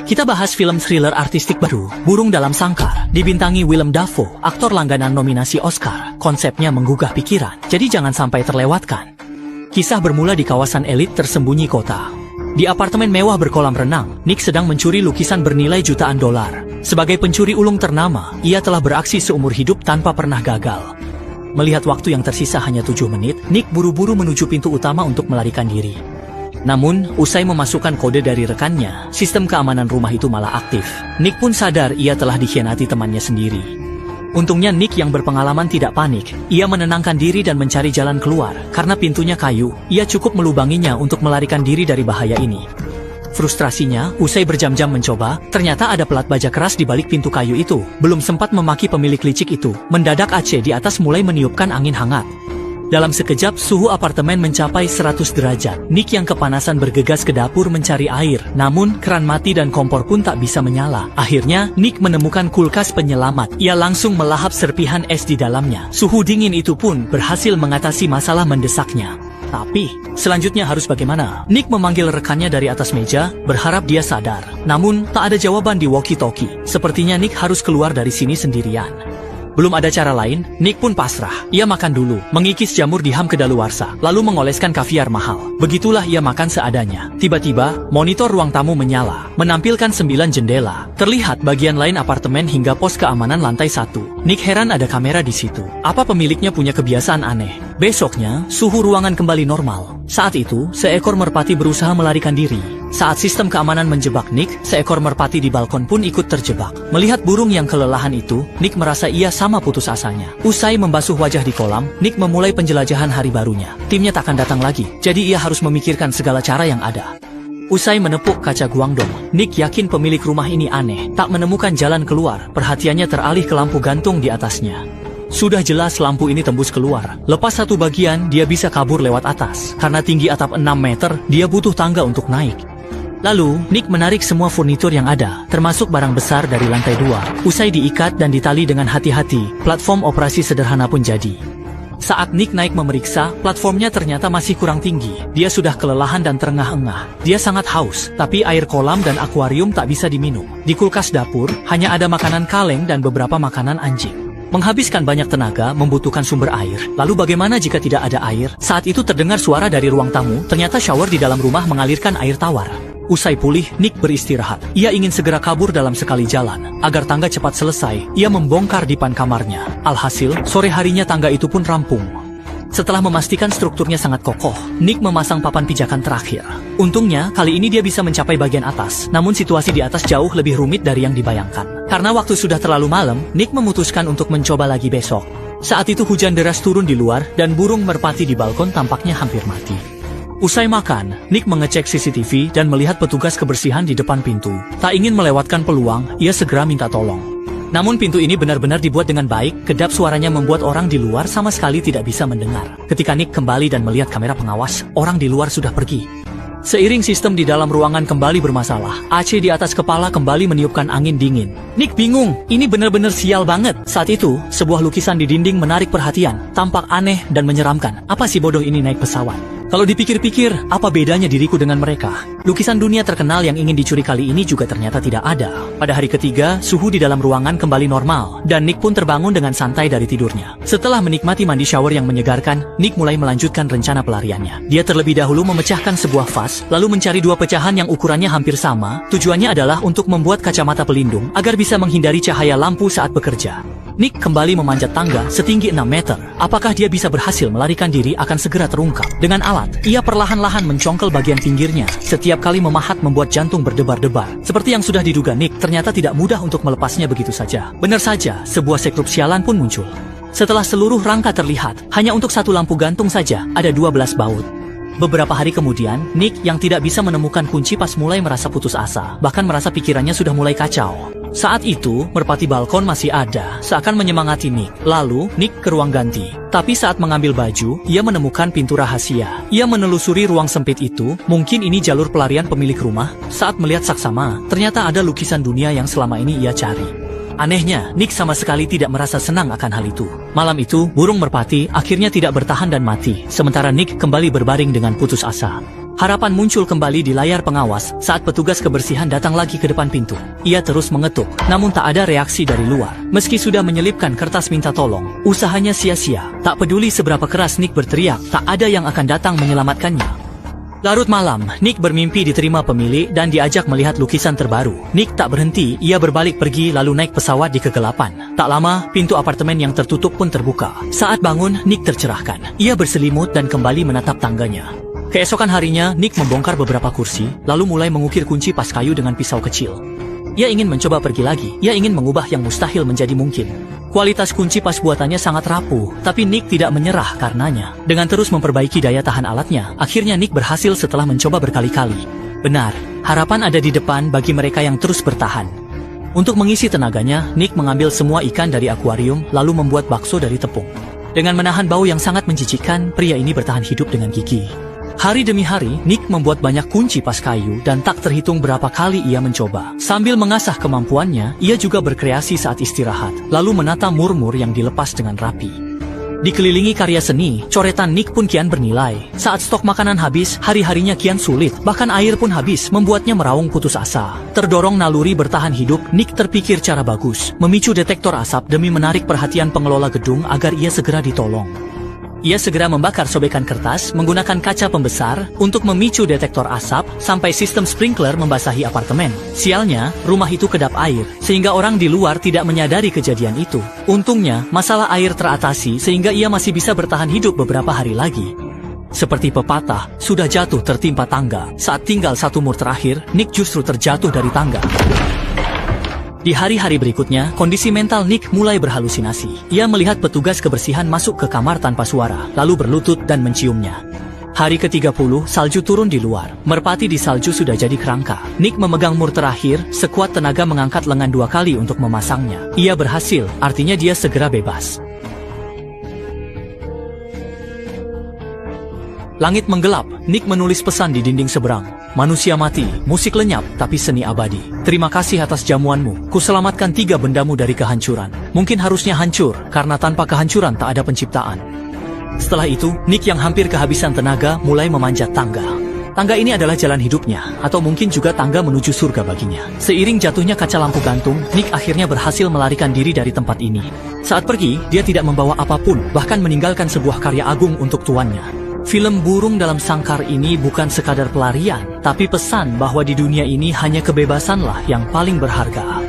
Kita bahas film thriller artistik baru, Burung Dalam Sangkar, dibintangi Willem Dafoe, aktor langganan nominasi Oscar. Konsepnya menggugah pikiran, jadi jangan sampai terlewatkan. Kisah bermula di kawasan elit tersembunyi kota. Di apartemen mewah berkolam renang, Nick sedang mencuri lukisan bernilai jutaan dolar. Sebagai pencuri ulung ternama, ia telah beraksi seumur hidup tanpa pernah gagal. Melihat waktu yang tersisa hanya 7 menit, Nick buru-buru menuju pintu utama untuk melarikan diri. Namun, usai memasukkan kode dari rekannya, sistem keamanan rumah itu malah aktif. Nick pun sadar ia telah dikhianati temannya sendiri. Untungnya Nick yang berpengalaman tidak panik. Ia menenangkan diri dan mencari jalan keluar. Karena pintunya kayu, ia cukup melubanginya untuk melarikan diri dari bahaya ini. Frustrasinya, usai berjam-jam mencoba, ternyata ada pelat baja keras di balik pintu kayu itu. Belum sempat memaki pemilik licik itu, mendadak AC di atas mulai meniupkan angin hangat. Dalam sekejap, suhu apartemen mencapai 100 derajat. Nick yang kepanasan bergegas ke dapur mencari air. Namun, keran mati dan kompor pun tak bisa menyala. Akhirnya, Nick menemukan kulkas penyelamat. Ia langsung melahap serpihan es di dalamnya. Suhu dingin itu pun berhasil mengatasi masalah mendesaknya. Tapi, selanjutnya harus bagaimana? Nick memanggil rekannya dari atas meja, berharap dia sadar. Namun, tak ada jawaban di walkie-talkie. Sepertinya Nick harus keluar dari sini sendirian. Belum ada cara lain, Nick pun pasrah. Ia makan dulu, mengikis jamur di ham kedaluarsa, lalu mengoleskan kaviar mahal. Begitulah ia makan seadanya. Tiba-tiba, monitor ruang tamu menyala, menampilkan 9 jendela. Terlihat bagian lain apartemen hingga pos keamanan lantai 1. Nick heran ada kamera di situ. Apa pemiliknya punya kebiasaan aneh? Besoknya, suhu ruangan kembali normal. Saat itu, seekor merpati berusaha melarikan diri. Saat sistem keamanan menjebak Nick, seekor merpati di balkon pun ikut terjebak. Melihat burung yang kelelahan itu, Nick merasa ia sama putus asanya. Usai membasuh wajah di kolam, Nick memulai penjelajahan hari barunya. Timnya takkan datang lagi, jadi ia harus memikirkan segala cara yang ada. Usai menepuk kaca Guangdong, Nick yakin pemilik rumah ini aneh, tak menemukan jalan keluar. Perhatiannya teralih ke lampu gantung di atasnya. Sudah jelas lampu ini tembus keluar. Lepas satu bagian, dia bisa kabur lewat atas. Karena tinggi atap 6 meter, dia butuh tangga untuk naik. Lalu, Nick menarik semua furnitur yang ada, termasuk barang besar dari lantai 2. Usai diikat dan ditali dengan hati-hati, platform operasi sederhana pun jadi. Saat Nick naik memeriksa, platformnya ternyata masih kurang tinggi. Dia sudah kelelahan dan terengah-engah. Dia sangat haus, tapi air kolam dan akuarium tak bisa diminum. Di kulkas dapur, hanya ada makanan kaleng dan beberapa makanan anjing. Menghabiskan banyak tenaga, membutuhkan sumber air. Lalu bagaimana jika tidak ada air? Saat itu terdengar suara dari ruang tamu, ternyata shower di dalam rumah mengalirkan air tawar. Usai pulih, Nick beristirahat. Ia ingin segera kabur dalam sekali jalan. Agar tangga cepat selesai, ia membongkar dipan kamarnya. Alhasil, sore harinya tangga itu pun rampung. Setelah memastikan strukturnya sangat kokoh, Nick memasang papan pijakan terakhir. Untungnya, kali ini dia bisa mencapai bagian atas. Namun situasi di atas jauh lebih rumit dari yang dibayangkan. Karena waktu sudah terlalu malam, Nick memutuskan untuk mencoba lagi besok. Saat itu hujan deras turun di luar, dan burung merpati di balkon tampaknya hampir mati. Usai makan, Nick mengecek CCTV dan melihat petugas kebersihan di depan pintu. Tak ingin melewatkan peluang, ia segera minta tolong. Namun pintu ini benar-benar dibuat dengan baik, kedap suaranya membuat orang di luar sama sekali tidak bisa mendengar. Ketika Nick kembali dan melihat kamera pengawas, orang di luar sudah pergi. Seiring sistem di dalam ruangan kembali bermasalah, AC di atas kepala kembali meniupkan angin dingin. Nick bingung, ini benar-benar sial banget. Saat itu, sebuah lukisan di dinding menarik perhatian, tampak aneh dan menyeramkan. Apa si bodoh ini naik pesawat? Kalau dipikir-pikir, apa bedanya diriku dengan mereka? Lukisan dunia terkenal yang ingin dicuri kali ini juga ternyata tidak ada. Pada hari ketiga, suhu di dalam ruangan kembali normal, dan Nick pun terbangun dengan santai dari tidurnya. Setelah menikmati mandi shower yang menyegarkan, Nick mulai melanjutkan rencana pelariannya. Dia terlebih dahulu memecahkan sebuah vas, lalu mencari 2 pecahan yang ukurannya hampir sama. Tujuannya adalah untuk membuat kacamata pelindung, agar bisa menghindari cahaya lampu saat bekerja. Nick kembali memanjat tangga setinggi 6 meter. Apakah dia bisa berhasil melarikan diri akan segera terungkap. Dengan alat, ia perlahan-lahan mencongkel bagian pinggirnya. Setiap kali memahat membuat jantung berdebar-debar. Seperti yang sudah diduga Nick, ternyata tidak mudah untuk melepasnya begitu saja. Benar saja, sebuah sekrup sialan pun muncul. Setelah seluruh rangka terlihat, hanya untuk satu lampu gantung saja, ada 12 baut. Beberapa hari kemudian, Nick yang tidak bisa menemukan kunci pas mulai merasa putus asa. Bahkan merasa pikirannya sudah mulai kacau. Saat itu, merpati balkon masih ada, seakan menyemangati Nick. Lalu, Nick ke ruang ganti. Tapi saat mengambil baju, ia menemukan pintu rahasia. Ia menelusuri ruang sempit itu, mungkin ini jalur pelarian pemilik rumah. Saat melihat saksama, ternyata ada lukisan dunia yang selama ini ia cari. Anehnya, Nick sama sekali tidak merasa senang akan hal itu. Malam itu, burung merpati akhirnya tidak bertahan dan mati. Sementara Nick kembali berbaring dengan putus asa. Harapan muncul kembali di layar pengawas saat petugas kebersihan datang lagi ke depan pintu. Ia terus mengetuk, namun tak ada reaksi dari luar. Meski sudah menyelipkan kertas minta tolong, usahanya sia-sia. Tak peduli seberapa keras Nick berteriak, tak ada yang akan datang menyelamatkannya. Larut malam, Nick bermimpi diterima pemilik dan diajak melihat lukisan terbaru. Nick tak berhenti, ia berbalik pergi lalu naik pesawat di kegelapan. Tak lama, pintu apartemen yang tertutup pun terbuka. Saat bangun, Nick tercerahkan. Ia berselimut dan kembali menatap tangganya. Keesokan harinya, Nick membongkar beberapa kursi, lalu mulai mengukir kunci pas kayu dengan pisau kecil. Ia ingin mencoba pergi lagi, ia ingin mengubah yang mustahil menjadi mungkin. Kualitas kunci pas buatannya sangat rapuh, tapi Nick tidak menyerah karenanya. Dengan terus memperbaiki daya tahan alatnya, akhirnya Nick berhasil setelah mencoba berkali-kali. Benar, harapan ada di depan bagi mereka yang terus bertahan. Untuk mengisi tenaganya, Nick mengambil semua ikan dari akuarium, lalu membuat bakso dari tepung. Dengan menahan bau yang sangat menjijikkan, pria ini bertahan hidup dengan gigih. Hari demi hari, Nick membuat banyak kunci pas kayu dan tak terhitung berapa kali ia mencoba. Sambil mengasah kemampuannya, ia juga berkreasi saat istirahat, lalu menata mur-mur yang dilepas dengan rapi. Dikelilingi karya seni, coretan Nick pun kian bernilai. Saat stok makanan habis, hari-harinya kian sulit, bahkan air pun habis, membuatnya meraung putus asa. Terdorong naluri bertahan hidup, Nick terpikir cara bagus, memicu detektor asap demi menarik perhatian pengelola gedung agar ia segera ditolong. Ia segera membakar sobekan kertas menggunakan kaca pembesar untuk memicu detektor asap sampai sistem sprinkler membasahi apartemen. Sialnya, rumah itu kedap air, sehingga orang di luar tidak menyadari kejadian itu. Untungnya, masalah air teratasi sehingga ia masih bisa bertahan hidup beberapa hari lagi. Seperti pepatah, sudah jatuh tertimpa tangga. Saat tinggal satu mur terakhir, Nick justru terjatuh dari tangga. Di hari-hari berikutnya, kondisi mental Nick mulai berhalusinasi. Ia melihat petugas kebersihan masuk ke kamar tanpa suara, lalu berlutut dan menciumnya. Hari ke-30, salju turun di luar. Merpati di salju sudah jadi kerangka. Nick memegang mur terakhir, sekuat tenaga mengangkat lengan 2 kali untuk memasangnya. Ia berhasil, artinya dia segera bebas. Langit menggelap, Nick menulis pesan di dinding seberang. Manusia mati, musik lenyap, tapi seni abadi. Terima kasih atas jamuanmu, kuselamatkan 3 bendamu dari kehancuran. Mungkin harusnya hancur, karena tanpa kehancuran tak ada penciptaan. Setelah itu, Nick yang hampir kehabisan tenaga mulai memanjat tangga. Tangga ini adalah jalan hidupnya, atau mungkin juga tangga menuju surga baginya. Seiring jatuhnya kaca lampu gantung, Nick akhirnya berhasil melarikan diri dari tempat ini. Saat pergi, dia tidak membawa apapun, bahkan meninggalkan sebuah karya agung untuk tuannya. Film Burung Dalam Sangkar ini bukan sekadar pelarian, tapi pesan bahwa di dunia ini hanya kebebasanlah yang paling berharga.